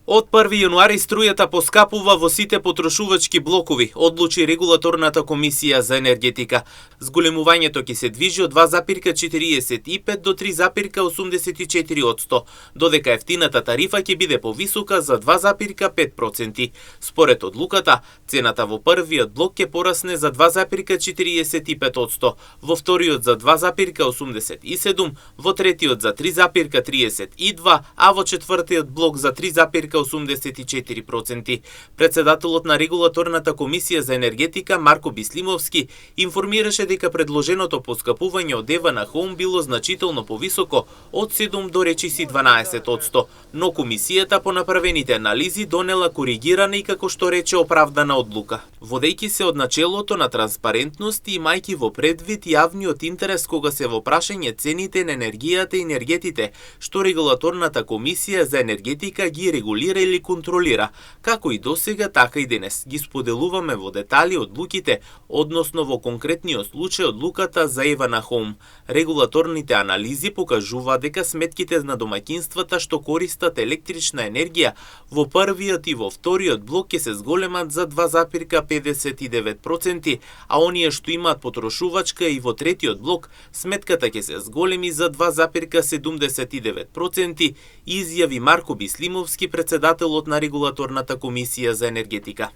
Од 1 јануари струјата поскапува во сите потрошувачки блокови, одлучи Регулаторната комисија за енергетика. Зголемувањето ќе се движи од 2,45 до 3,84%, додека ефтината тарифа ќе биде повисока за 2,5%. Според одлуката, цената во првиот блок ќе порасне за 2,45%, во вториот за 2,87%, во третиот за 3,32%, а во четвртиот блок за 3,84%. Председателот на Регулаторната комисија за енергетика Марко Бислимовски информираше дека предложеното поскапување од Евана Хоум било значително повисоко од 7 до речиси 12%, но комисијата по направените анализи донела коригирана и како што рече оправдана одлука. Водејќи се од начелото на транспарентност и имајќи во предвид јавниот интерес кога се во прашање цените на енергијата и енергетите, што Регулаторната комисија за енергетика ги регулира или контролира, како и досега, така и денес. Ги споделуваме во детали одлуките, односно во конкретниот случај одлуката за Евана Хоум. Регулаторните анализи покажуваат дека сметките на домаќинствата што користат електрична енергија во првиот и во вториот блок ќе се зголемат за 2,59%, а оние што имаат потрошувачка и во третиот блок, сметката ќе се зголеми за 2,79%, изјави Марко Бислимовски, председателот на Регулаторната комисија за енергетика.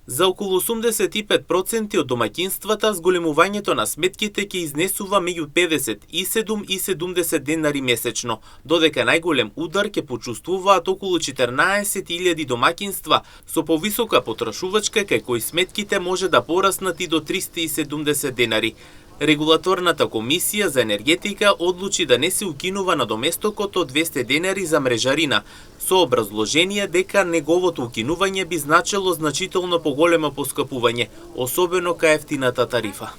За околу 85% од домаќинствата зголемувањето на сметките ќе изнесува меѓу 57 и 70 денари месечно, додека најголем удар ќе почувствуваат околу 14.000 домаќинства со повисока потрошувачка, кај кои сметките може да пораснат и до 370 денари. Регулаторната комисија за енергетика одлучи да не се укинува надоместокот од 200 денари за мрежарина, со образложение дека неговото укинување би значило значително поголемо поскапување, особено кај ефтината тарифа.